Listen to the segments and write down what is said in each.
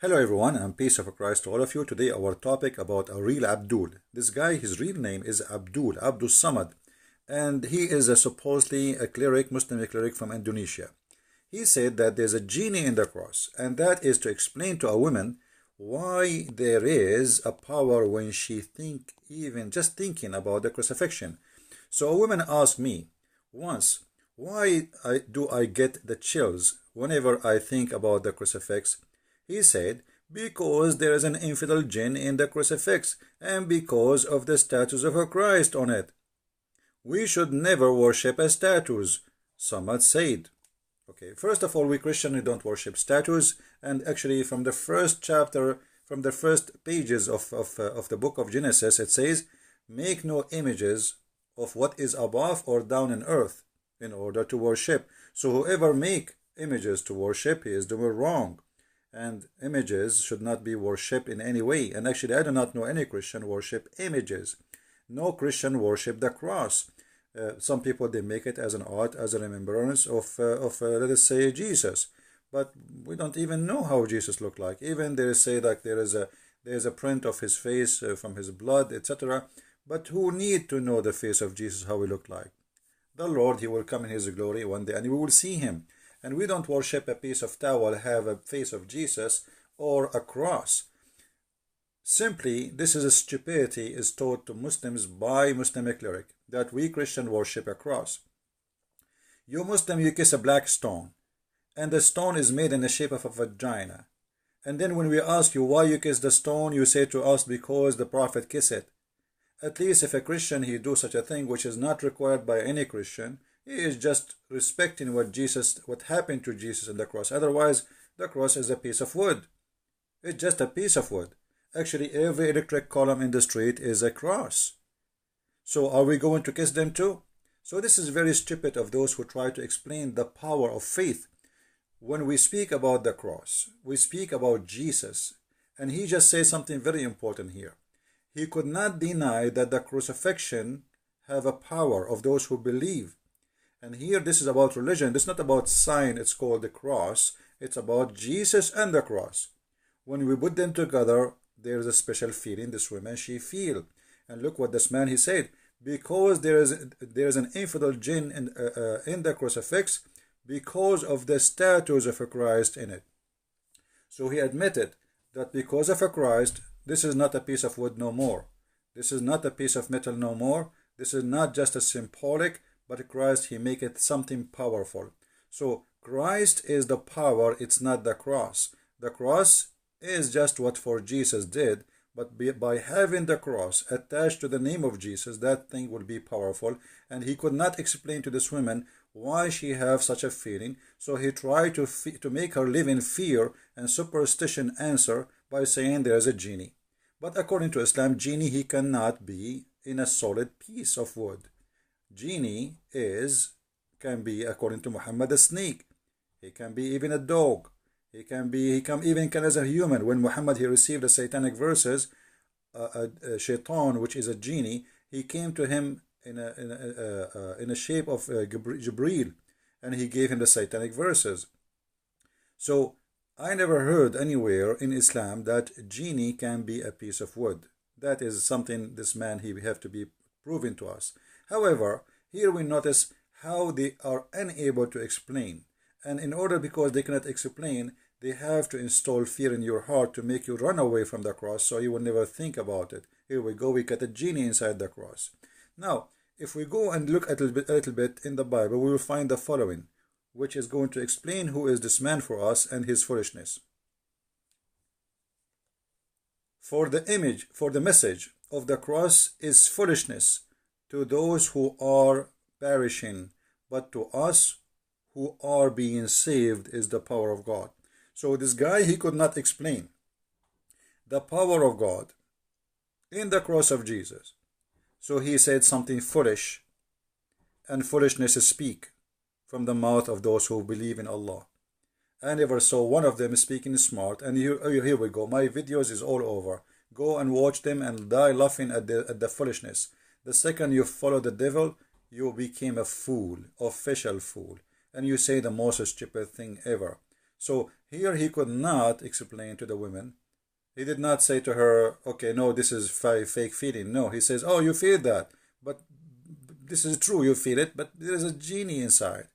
Hello everyone, and peace of Christ to all of you. Today our topic about a real Abdul. This guy, his real name is Abdul Somad, and he is supposedly a cleric, Muslim cleric from Indonesia. He said that there's a genie in the cross, and that is to explain to a woman why there is a power when she even just thinking about the crucifixion. So a woman asked me once, do I get the chills whenever I think about the crucifix? He said, because there is an infidel jinn in the crucifix, and because of the statues of a Christ on it. We should never worship a statues, Somad said. Okay, first of all, we Christians don't worship statues, and actually from the first chapter, from the first pages of the book of Genesis, it says, make no images of what is above or down in earth in order to worship. So whoever make images to worship, he is doing wrong. And images should not be worshipped in any way. And actually, I do not know any Christian worship images. No Christian worship the cross. Some people, they make it as an art, as a remembrance of let us say, Jesus. But we don't even know how Jesus looked like. Even they say that there is a print of his face from his blood, etc. But who need to know the face of Jesus, how he looked like? The Lord, he will come in his glory one day, and we will see him. And we don't worship a piece of towel, have a face of Jesus, or a cross. Simply, this is a stupidity is taught to Muslims by Muslim cleric, that we Christian worship a cross. You Muslim, you kiss a black stone, and the stone is made in the shape of a vagina. And then when we ask you why you kiss the stone, you say to us because the Prophet kissed it. At least if a Christian, he do such a thing, which is not required by any Christian, he is just respecting what happened to Jesus on the cross. Otherwise, the cross is a piece of wood. It's just a piece of wood. Actually, every electric column in the street is a cross. So are we going to kiss them too? So this is very stupid of those who try to explain the power of faith. When we speak about the cross, we speak about Jesus. And he just says something very important here. He could not deny that the crucifixion have a power of those who believe. And here this is about religion. This is not about sign. It's called the cross. It's about Jesus and the cross. When we put them together, there is a special feeling this woman, she feel. And look what this man, he said. Because there is an infidel jinn in the crucifix because of the statues of a Christ in it. So he admitted that because of a Christ, this is not a piece of wood no more. This is not a piece of metal no more. This is not just a symbolic, but Christ, he make it something powerful. So Christ is the power, it's not the cross. The cross is just what for Jesus did, but by having the cross attached to the name of Jesus, that thing will be powerful. And he could not explain to this woman why she have such a feeling. So he tried to make her live in fear and superstition answer by saying there is a genie. But according to Islam, genie, he cannot be in a solid piece of wood. Genie can be, according to Muhammad, a snake. He can be even a dog. He can even as a human. When Muhammad, he received the satanic verses, a shaitan, which is a genie, he came to him in a shape of Jibreel, and he gave him the satanic verses. So I never heard anywhere in Islam that genie can be a piece of wood. That is something this man, he have to be proven to us. However, here we notice how they are unable to explain. And in order, because they cannot explain, they have to install fear in your heart to make you run away from the cross, so you will never think about it. Here we go, we got a genie inside the cross. Now, if we go and look a little bit in the Bible, we will find the following, which is going to explain who is this man for us and his foolishness. For the message of the cross is foolishness to those who are perishing, but to us who are being saved is the power of God. So this guy, he could not explain the power of God in the cross of Jesus. So he said something foolish, and foolishness speak from the mouth of those who believe in Allah. I never saw one of them speaking smart, and here we go. My videos is all over. Go and watch them and die laughing at the foolishness. The second you follow the devil, you became a fool, official fool, and you say the most stupid thing ever. So Here he could not explain to the women. He did not say to her, okay, no, this is fake feeling. No, he says, oh, you feel that, but this is true, you feel it, but there is a genie inside.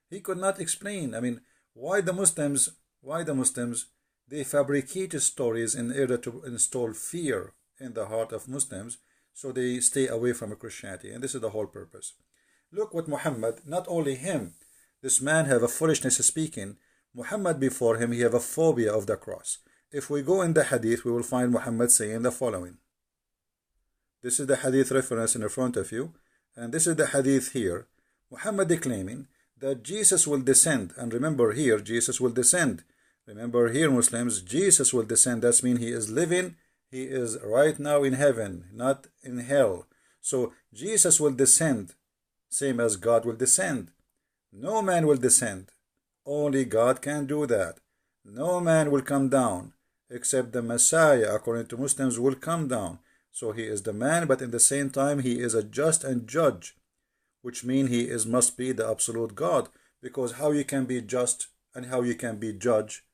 He could not explain. I mean, why the Muslims, they fabricate stories in order to install fear in the heart of Muslims so they stay away from Christianity. And this is the whole purpose. Look what Muhammad, not only him, this man have a foolishness speaking. Muhammad before him, he have a phobia of the cross. If we go in the hadith, we will find Muhammad saying the following. This is the hadith reference in front of you. And this is the hadith here. Muhammad claiming that Jesus will descend. And remember here, Jesus will descend. Remember here, Muslims, Jesus will descend. That means he is living. He is right now in heaven, not in hell. So Jesus will descend, same as God will descend. No man will descend. Only God can do that. No man will come down, except the Messiah, according to Muslims, will come down. So he is the man, but in the same time, he is a just and judge, which means he must be the absolute God. Because how you can be just and how you can be judge?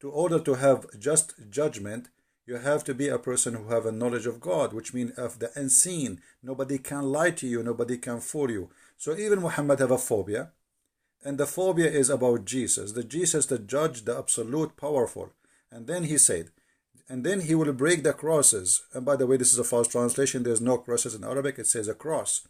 To order to have just judgment, you have to be a person who have a knowledge of God, which means of the unseen. Nobody can lie to you. Nobody can fool you. So even Muhammad have a phobia. And the phobia is about Jesus. The Jesus, the judge, the absolute powerful. And then he said, and then he will break the crosses. And by the way, this is a false translation. There's no crosses in Arabic. It says a cross.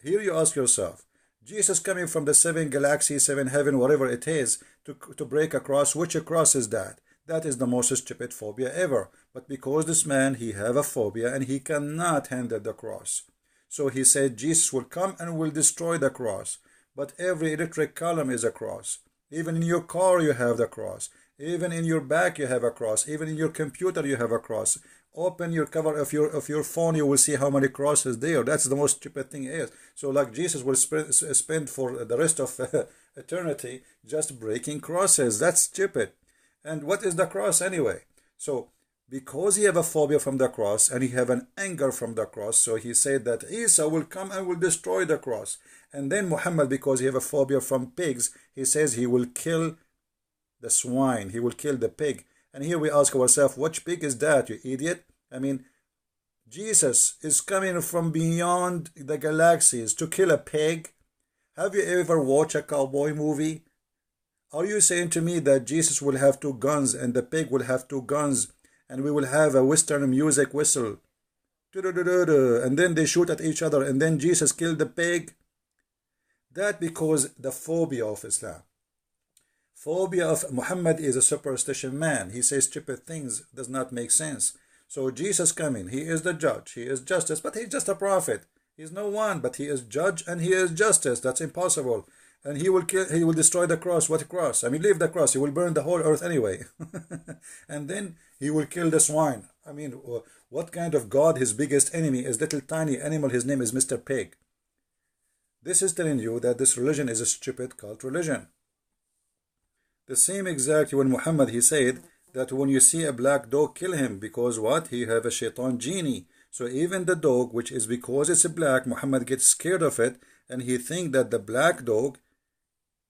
Here you ask yourself, Jesus coming from the 7 galaxies, 7 heaven, whatever it is, to break a cross. Which cross is that? That is the most stupid phobia ever. But because this man, he have a phobia and he cannot handle the cross. So he said Jesus will come and will destroy the cross. But every electric column is a cross. Even in your car you have the cross. Even in your back you have a cross. Even in your computer you have a cross. Open your cover of your phone, you will see how many crosses there. That's the most stupid thing is. So like Jesus will spend for the rest of eternity just breaking crosses. That's stupid. And what is the cross anyway? So because he have a phobia from the cross and he have an anger from the cross, so he said that Isa will come and will destroy the cross. And then Muhammad, because he have a phobia from pigs, he says he will kill the swine, he will kill the pig. And here we ask ourselves, which pig is that, you idiot? I mean, Jesus is coming from beyond the galaxies to kill a pig. Have you ever watched a cowboy movie? Are you saying to me that Jesus will have 2 guns and the pig will have 2 guns and we will have a Western music whistle? And then they shoot at each other and then Jesus killed the pig? That because the phobia of Islam. Phobia of Muhammad is a superstition man. He says stupid things, does not make sense. So Jesus coming, he is the judge, he is justice, but he's just a prophet. He's no one, but he is judge and he is justice. That's impossible. And he will kill, he will destroy the cross. What cross? I mean, leave the cross. He will burn the whole earth anyway. And then he will kill the swine. I mean, what kind of God? His biggest enemy is little tiny animal. His name is Mr. Pig. This is telling you that this religion is a stupid cult religion. The same exact when Muhammad, he said that when you see a black dog, kill him, because what? He have a shaitan genie. So even the dog, which is because it's black, Muhammad gets scared of it and he think that the black dog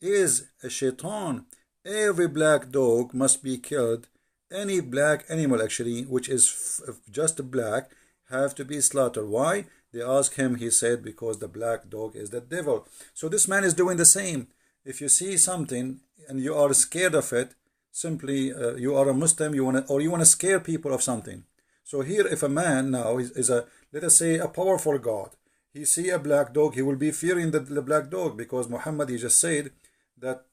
is a shaitan. Every black dog must be killed. Any black animal actually, which is just black, have to be slaughtered. Why? They ask him, he said, because the black dog is the devil. So this man is doing the same. If you see something and you are scared of it, simply you are a Muslim, you want to scare people of something. So here, if a man now is a, let us say, a powerful God, he see a black dog, he will be fearing the black dog, because Muhammad, he just said that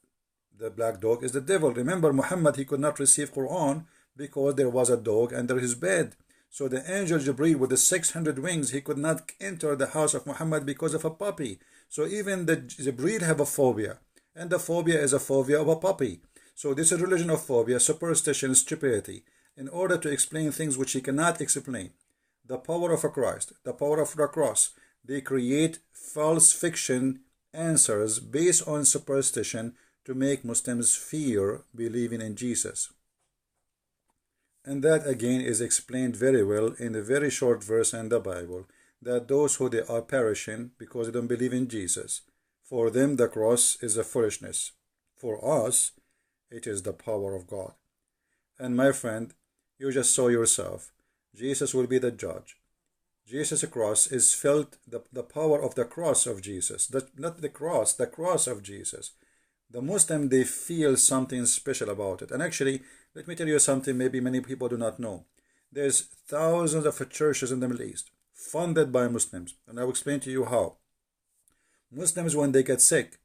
the black dog is the devil. Remember, Muhammad, he could not receive Quran because there was a dog under his bed. So the angel Jibreel with the 600 wings, he could not enter the house of Muhammad because of a puppy. So even the Jibreel have a phobia, and the phobia is a phobia of a puppy. So this is religion of phobia, superstition, stupidity, in order to explain things which he cannot explain. The power of a Christ, the power of the cross, they create false fiction answers based on superstition to make Muslims fear believing in Jesus. And that again is explained very well in a very short verse in the Bible, that those who they are perishing because they don't believe in Jesus, for them the cross is a foolishness. For us, it is the power of God. And my friend, you just saw yourself. Jesus will be the judge. Jesus' cross is felt, the power of the cross of Jesus. Not the cross of Jesus. The Muslim, they feel something special about it. And actually, let me tell you something maybe many people do not know. There's thousands of churches in the Middle East funded by Muslims. And I will explain to you how. Muslims, when they get sick,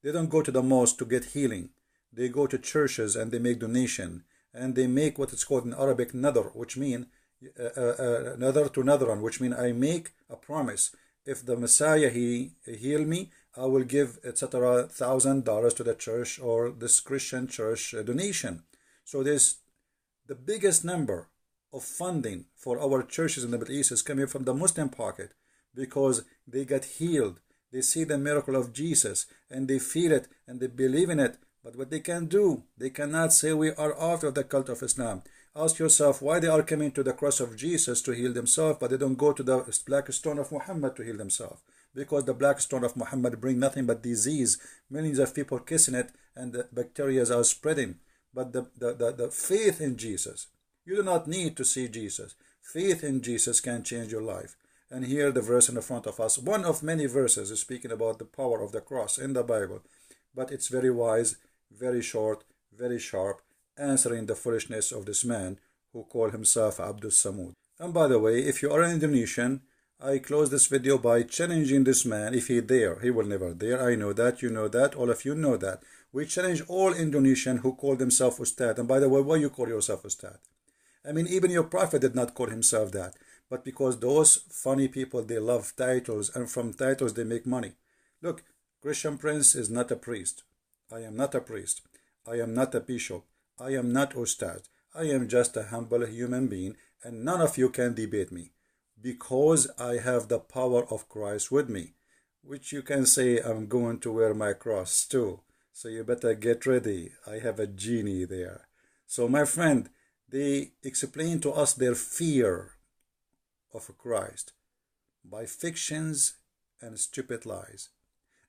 they don't go to the mosque to get healing. They go to churches and they make donation. And they make what is called in Arabic nadar, which means nadar to nadran, which means I make a promise. If the Messiah he heal me, I will give etc. $1,000 to the church or this Christian church donation. So there's the biggest number of funding for our churches in the Middle East is coming from the Muslim pocket because they get healed. They see the miracle of Jesus and they feel it and they believe in it. But what they can do, they cannot say we are out of the cult of Islam. Ask yourself why they are coming to the cross of Jesus to heal themselves, but they don't go to the black stone of Muhammad to heal themselves. Because the black stone of Muhammad bring nothing but disease. Millions of people kissing it and the bacteria are spreading. But the faith in Jesus, you do not need to see Jesus. Faith in Jesus can change your life. And here the verse in the front of us, one of many verses is speaking about the power of the cross in the Bible. But it's very wise, very short, very sharp, answering the foolishness of this man who called himself Abdul Samud. And by the way, if you are an Indonesian, I close this video by challenging this man. If he dare, he will never dare. I know that, you know that, all of you know that. We challenge all Indonesian who call themselves Ustad. And by the way, why you call yourself Ustad? I mean, even your prophet did not call himself that. But because those funny people, they love titles, and from titles they make money. Look, Christian Prince is not a priest. I am not a priest. I am not a bishop. I am not Ustad. I am just a humble human being, and none of you can debate me. Because I have the power of Christ with me. Which you can say I'm going to wear my cross too. So you better get ready. I have a genie there. So my friend, they explain to us their fear of Christ by fictions and stupid lies,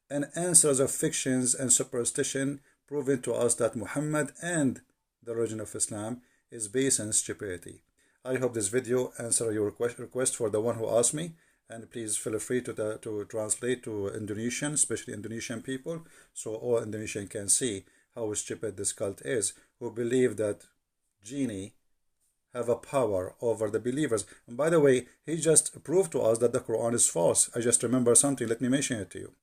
and answers of fictions and superstition proving to us that Muhammad and the religion of Islam is based on stupidity. I hope this video answered your request for the one who asked me, and please feel free to translate to Indonesian, especially Indonesian people, so all Indonesian can see how stupid this cult is, who believe that jinni have a power over the believers. And by the way, he just proved to us that the Quran is false. I just remember something, let me mention it to you.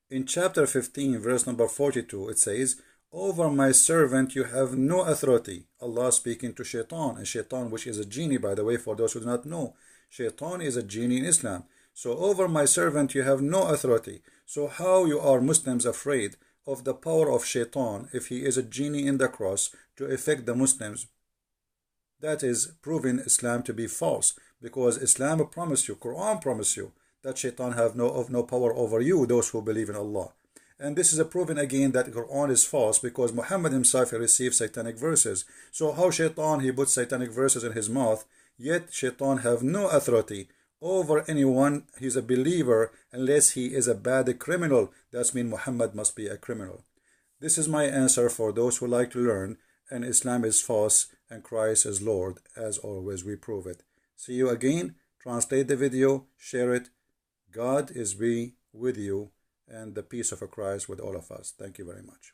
In chapter 15, verse number 42, it says, over my servant you have no authority. Allah speaking to Shaitan, and Shaitan, which is a genie, by the way, for those who do not know. Shaitan is a genie in Islam. So over my servant you have no authority. So how you are Muslims afraid of the power of Shaitan if he is a genie in the cross to affect the Muslims? That is proving Islam to be false, because Islam promised you, Quran promised you, that Shaitan have no power over you, those who believe in Allah. And this is a proving again that Quran is false, because Muhammad himself received satanic verses. So how Shaitan, he puts satanic verses in his mouth, yet Shaitan have no authority over anyone. He's a believer unless he is a bad criminal. That means Muhammad must be a criminal. This is my answer for those who like to learn, and Islam is false and Christ is Lord. As always, we prove it. See you again. Translate the video, share it. God is be with you, and the peace of Christ with all of us. Thank you very much.